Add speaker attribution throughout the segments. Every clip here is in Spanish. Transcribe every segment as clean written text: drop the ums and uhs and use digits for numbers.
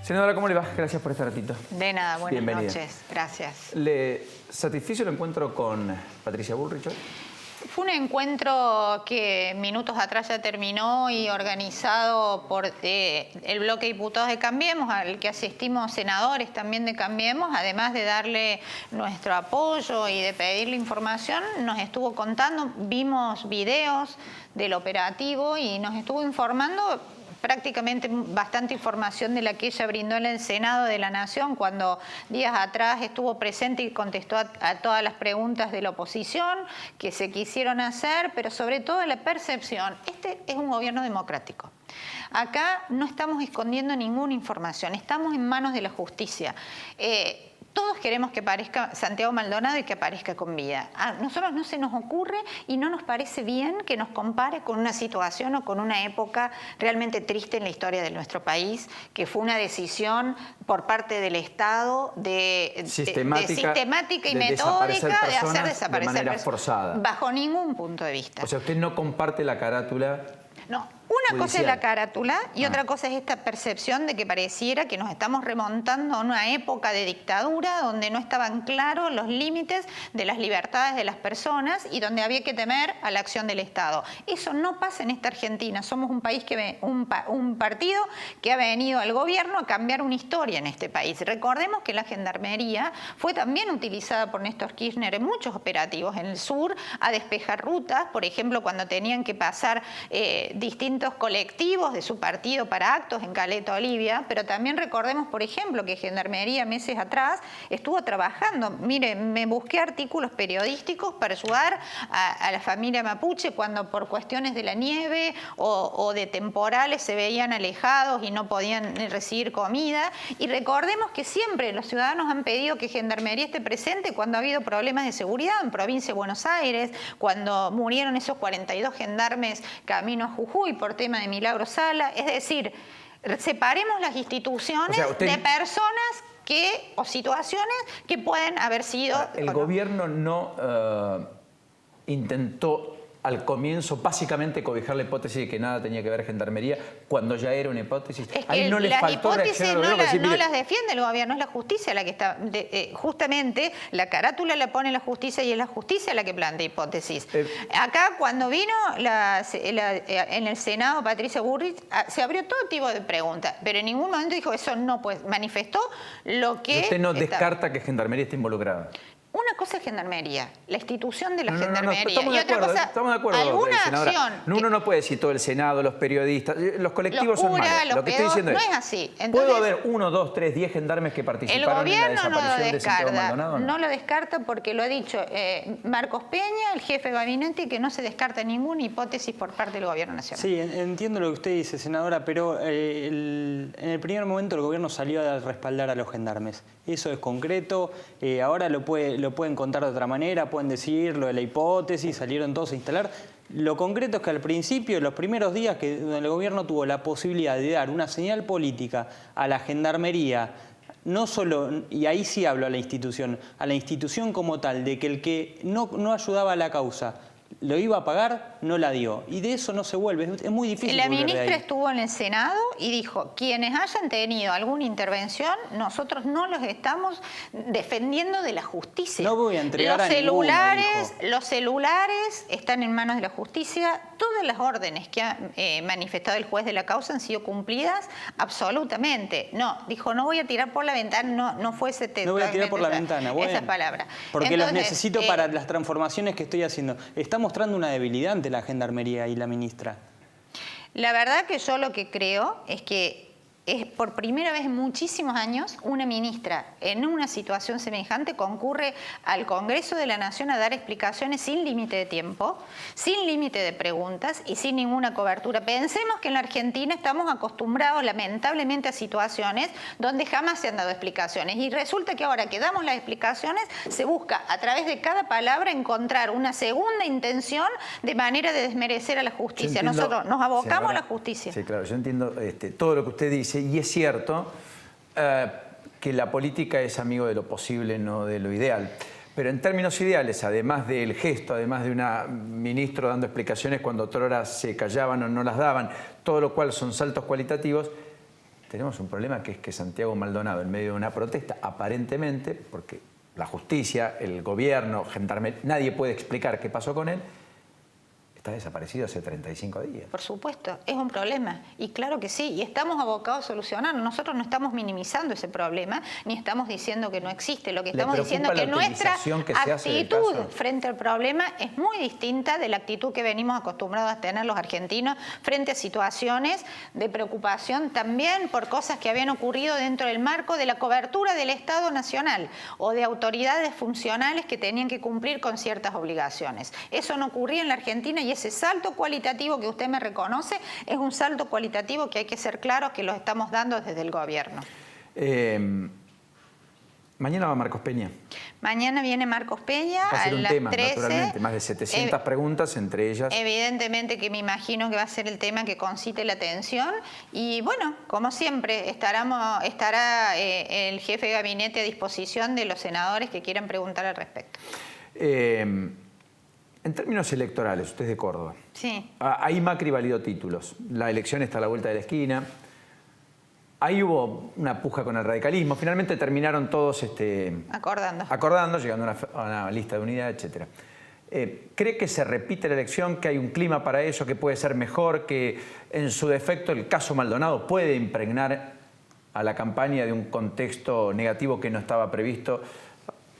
Speaker 1: Senadora, ¿cómo le va? Gracias por este ratito.
Speaker 2: De nada, buenas
Speaker 1: Bienvenida.
Speaker 2: noches. Gracias.
Speaker 1: ¿Le satisfizo el encuentro con Patricia Bullrich hoy?
Speaker 2: Fue un encuentro que minutos atrás ya terminó y organizado por el bloque de diputados de Cambiemos, al que asistimos senadores también de Cambiemos, además de darle nuestro apoyo y de pedirle información, nos estuvo contando, vimos videos del operativo y nos estuvo informando prácticamente bastante información de la que ella brindó en el Senado de la Nación cuando días atrás estuvo presente y contestó a todas las preguntas de la oposición que se quisieron hacer, pero sobre todo la percepción. Este es un gobierno democrático. Acá no estamos escondiendo ninguna información, estamos en manos de la justicia. Todos queremos que aparezca Santiago Maldonado y que aparezca con vida. A nosotros no se nos ocurre y no nos parece bien que nos compare con una situación o con una época realmente triste en la historia de nuestro país, que fue una decisión por parte del Estado sistemática y metódica de hacer desaparecer
Speaker 1: de manera forzada.
Speaker 2: Bajo ningún punto de vista.
Speaker 1: O sea, usted no comparte la carátula.
Speaker 2: No, una cosa es la carátula y otra cosa es esta percepción de que pareciera que nos estamos remontando a una época de dictadura donde no estaban claros los límites de las libertades de las personas y donde había que temer a la acción del Estado. Eso no pasa en esta Argentina. Somos un país un partido que ha venido al gobierno a cambiar una historia en este país. Recordemos que la gendarmería fue también utilizada por Néstor Kirchner en muchos operativos en el sur a despejar rutas, por ejemplo, cuando tenían que pasar distintos colectivos de su partido para actos en Caleta, Olivia, pero también recordemos, por ejemplo, que Gendarmería meses atrás estuvo trabajando. Mire, me busqué artículos periodísticos para ayudar a la familia mapuche cuando por cuestiones de la nieve o de temporales se veían alejados y no podían recibir comida. Y recordemos que siempre los ciudadanos han pedido que Gendarmería esté presente cuando ha habido problemas de seguridad en provincia de Buenos Aires, cuando murieron esos 42 gendarmes camino a Jujuy por tema de Milagro Sala. Es decir, separemos las instituciones de personas o situaciones que pueden haber sido...
Speaker 1: El gobierno no intentó al comienzo básicamente cobijar la hipótesis de que nada tenía que ver Gendarmería cuando ya era una hipótesis.
Speaker 2: Es que
Speaker 1: ahí no les
Speaker 2: las
Speaker 1: faltó
Speaker 2: hipótesis
Speaker 1: no
Speaker 2: las defiende el gobierno, es la justicia la que está... justamente la carátula la pone la justicia y es la justicia la que plantea hipótesis. Acá cuando vino en el Senado Patricia Bullrich se abrió todo tipo de preguntas, pero en ningún momento dijo eso no, pues manifestó lo que...
Speaker 1: ¿Usted no descarta que Gendarmería esté involucrada?
Speaker 2: Una cosa es Gendarmería, la institución de la Gendarmería.
Speaker 1: Estamos
Speaker 2: y otra cosa,
Speaker 1: estamos de acuerdo,
Speaker 2: alguna
Speaker 1: senadora.
Speaker 2: acción...
Speaker 1: Uno no puede decir todo el Senado, los periodistas, los colectivos son malos. Lo que estoy diciendo
Speaker 2: no es así. Entonces,
Speaker 1: ¿puedo haber 1, 2, 3, 10 gendarmes que participaron en la desaparición de Santiago Maldonado?
Speaker 2: No lo descarta porque lo ha dicho Marcos Peña, el jefe de gabinete, que no se descarta ninguna hipótesis por parte del gobierno nacional.
Speaker 3: Sí, entiendo lo que usted dice, senadora, pero en el primer momento el gobierno salió a respaldar a los gendarmes. Eso es concreto, ahora lo pueden contar de otra manera, pueden decir lo de la hipótesis, salieron todos a instalar. Lo concreto es que al principio, los primeros días que el gobierno tuvo la posibilidad de dar una señal política a la Gendarmería, no solo, y ahí sí hablo a la institución como tal, de que el que no ayudaba a la causa lo iba a pagar, no la dio. Y de eso no se vuelve, es muy difícil.
Speaker 2: La ministra estuvo en el Senado y dijo, quienes hayan tenido alguna intervención, nosotros no los estamos defendiendo de la justicia.
Speaker 3: No voy a entregar
Speaker 2: los celulares están en manos de la justicia. Todas las órdenes que ha manifestado el juez de la causa han sido cumplidas absolutamente. No, dijo, no voy a tirar por la ventana, no fue ese texto.
Speaker 3: No voy a tirar por la ventana, bueno,
Speaker 2: esa palabra.
Speaker 3: Porque los necesito para las transformaciones que estoy haciendo. Está mostrando una debilidad ante la Gendarmería y la ministra.
Speaker 2: La verdad que yo lo que creo es que es por primera vez en muchísimos años una ministra en una situación semejante concurre al Congreso de la Nación a dar explicaciones sin límite de tiempo, sin límite de preguntas y sin ninguna cobertura. Pensemos que en la Argentina estamos acostumbrados lamentablemente a situaciones donde jamás se han dado explicaciones y resulta que ahora que damos las explicaciones se busca a través de cada palabra encontrar una segunda intención de manera de desmerecer a la justicia. Nosotros nos abocamos a la justicia.
Speaker 1: Sí, claro, yo entiendo todo lo que usted dice. Y es cierto que la política es amigo de lo posible, no de lo ideal. Pero en términos ideales, además del gesto, además de un ministro dando explicaciones cuando otrora se callaban o no las daban, todo lo cual son saltos cualitativos, tenemos un problema que es que Santiago Maldonado, en medio de una protesta, aparentemente, porque la justicia, el gobierno, Gendarmería, nadie puede explicar qué pasó con él, está desaparecido hace 35 días.
Speaker 2: Por supuesto, es un problema. Y claro que sí, y estamos abocados a solucionarlo. Nosotros no estamos minimizando ese problema, ni estamos diciendo que no existe. Lo que estamos diciendo es que nuestra actitud frente al problema es muy distinta de la actitud que venimos acostumbrados a tener los argentinos frente a situaciones de preocupación también por cosas que habían ocurrido dentro del marco de la cobertura del Estado Nacional o de autoridades funcionales que tenían que cumplir con ciertas obligaciones. Eso no ocurría en la Argentina y ese salto cualitativo que usted me reconoce es un salto cualitativo que hay que ser claros que lo estamos dando desde el gobierno.
Speaker 1: Mañana va Marcos Peña.
Speaker 2: Mañana viene Marcos Peña
Speaker 1: va a ser
Speaker 2: a
Speaker 1: un
Speaker 2: las
Speaker 1: tema,
Speaker 2: 13.
Speaker 1: Naturalmente, más de 700 preguntas, entre ellas.
Speaker 2: Evidentemente que me imagino que va a ser el tema que concite la atención y bueno, como siempre, estará el jefe de gabinete a disposición de los senadores que quieran preguntar al respecto.
Speaker 1: En términos electorales, usted es de Córdoba.
Speaker 2: Sí.
Speaker 1: Ahí Macri validó títulos. La elección está a la vuelta de la esquina. Ahí hubo una puja con el radicalismo. Finalmente terminaron todos acordando, llegando a una lista de unidad, etc. ¿Cree que se repite la elección, que hay un clima para eso, que puede ser mejor, que en su defecto el caso Maldonado puede impregnar a la campaña de un contexto negativo que no estaba previsto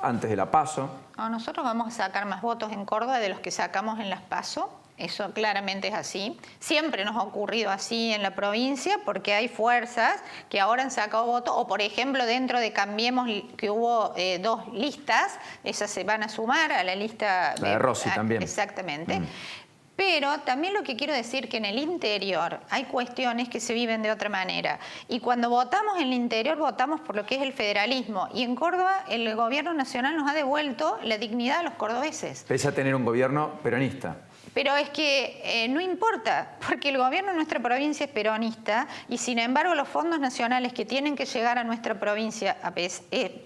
Speaker 1: antes de la PASO?
Speaker 2: No, nosotros vamos a sacar más votos en Córdoba de los que sacamos en las PASO. Eso claramente es así. Siempre nos ha ocurrido así en la provincia porque hay fuerzas que ahora han sacado votos. O, por ejemplo, dentro de Cambiemos, que hubo 2 listas, esas se van a sumar a la lista...
Speaker 1: La de Rossi también.
Speaker 2: Exactamente. Pero también lo que quiero decir que en el interior hay cuestiones que se viven de otra manera. Y cuando votamos en el interior, votamos por lo que es el federalismo. Y en Córdoba, el gobierno nacional nos ha devuelto la dignidad a los cordobeses.
Speaker 1: Pese a tener un gobierno peronista.
Speaker 2: Pero es que no importa, porque el gobierno de nuestra provincia es peronista y sin embargo los fondos nacionales que tienen que llegar a nuestra provincia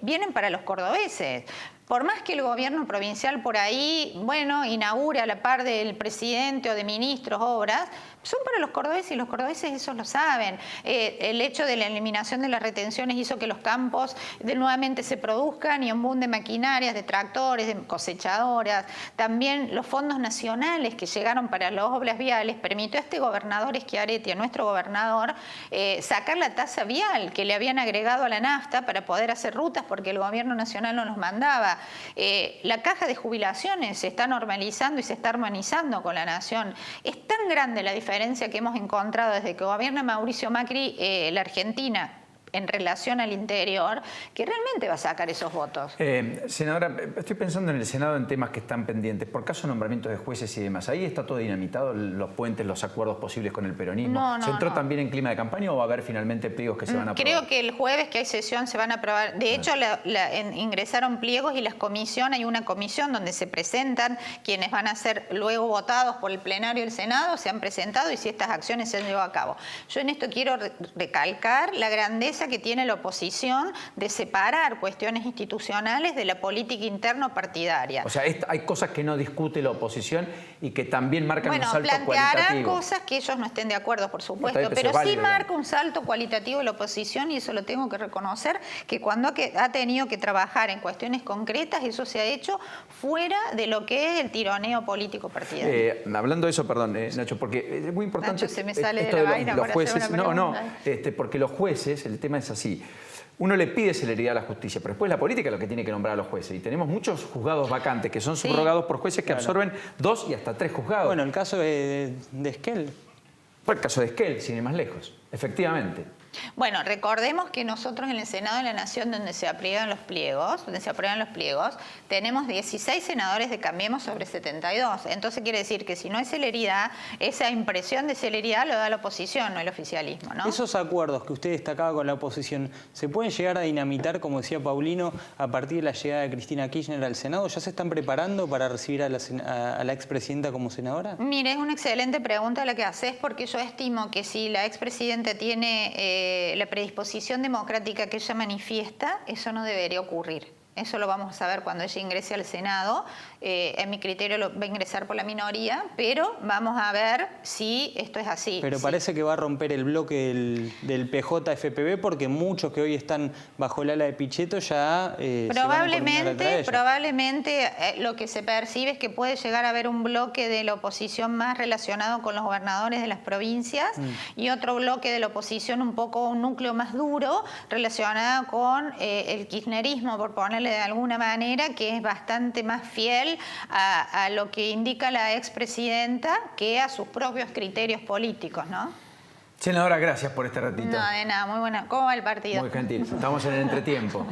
Speaker 2: vienen para los cordobeses. Por más que el gobierno provincial por ahí, bueno, inaugure a la par del presidente o de ministros obras, son para los cordobeses y los cordobeses eso lo saben. El hecho de la eliminación de las retenciones hizo que los campos nuevamente se produzcan y un boom de maquinarias, de tractores, de cosechadoras. También los fondos nacionales que llegaron para las obras viales permitió a este gobernador Schiaretti, a nuestro gobernador, sacar la tasa vial que le habían agregado a la nafta para poder hacer rutas porque el gobierno nacional no nos mandaba. La caja de jubilaciones se está normalizando y se está armonizando con la nación. Es tan grande la diferencia que hemos encontrado desde que gobierna Mauricio Macri la Argentina en relación al interior, que realmente va a sacar esos votos.
Speaker 1: Senadora, estoy pensando en el Senado en temas que están pendientes. Por caso nombramientos de jueces y demás, ¿ahí está todo dinamitado? ¿Los puentes, los acuerdos posibles con el peronismo? ¿Se entró también en clima de campaña o va a haber finalmente pliegos que se van a aprobar?
Speaker 2: Creo que el jueves que hay sesión se van a aprobar. De hecho, ingresaron pliegos y hay una comisión donde se presentan quienes van a ser luego votados por el plenario del Senado, se han presentado y si estas acciones se han llevado a cabo. Yo en esto quiero recalcar la grandeza que tiene la oposición de separar cuestiones institucionales de la política interno partidaria.
Speaker 1: O sea, hay cosas que no discute la oposición y que también marcan un salto cualitativo.
Speaker 2: Bueno, plantearán cosas que ellos no estén de acuerdo, por supuesto, pero sí marca un salto cualitativo la oposición y eso lo tengo que reconocer, que cuando ha tenido que trabajar en cuestiones concretas, eso se ha hecho fuera de lo que es el tironeo político partidario.
Speaker 1: Hablando de eso, perdón, Nacho, porque es muy importante...
Speaker 2: Nacho, se me sale de la vaina
Speaker 1: los jueces,
Speaker 2: hacer una
Speaker 1: porque los jueces, el tema es así. Uno le pide celeridad a la justicia, pero después la política es lo que tiene que nombrar a los jueces. Y tenemos muchos juzgados vacantes que son subrogados por jueces que absorben 2 y hasta 3 juzgados.
Speaker 3: Bueno, el caso de Esquel.
Speaker 1: Fue el caso de Esquel, sin ir más lejos, efectivamente.
Speaker 2: Bueno, recordemos que nosotros en el Senado de la Nación, donde se aprueban los pliegos, tenemos 16 senadores de Cambiemos sobre 72. Entonces quiere decir que si no hay celeridad, esa impresión de celeridad lo da la oposición, no el oficialismo, ¿no?
Speaker 3: Esos acuerdos que usted destacaba con la oposición, ¿se pueden llegar a dinamitar, como decía Paulino, a partir de la llegada de Cristina Kirchner al Senado? ¿Ya se están preparando para recibir a la expresidenta como senadora?
Speaker 2: Mire, es una excelente pregunta la que haces, porque yo estimo que si la expresidenta tiene la predisposición democrática que ella manifiesta, eso no debería ocurrir. Eso lo vamos a saber cuando ella ingrese al Senado. En mi criterio va a ingresar por la minoría, pero vamos a ver si esto es así.
Speaker 3: Pero parece que va a romper el bloque del PJ-FPV porque muchos que hoy están bajo el ala de Pichetto ya
Speaker 2: probablemente lo que se percibe es que puede llegar a haber un bloque de la oposición más relacionado con los gobernadores de las provincias y otro bloque de la oposición un núcleo más duro relacionado con el kirchnerismo, por ponerle de alguna manera, que es bastante más fiel a lo que indica la expresidenta que a sus propios criterios políticos, ¿no?
Speaker 1: Senadora, gracias por este ratito.
Speaker 2: No, de nada, muy buena. ¿Cómo va el partido?
Speaker 1: Muy gentil. Estamos en el entretiempo.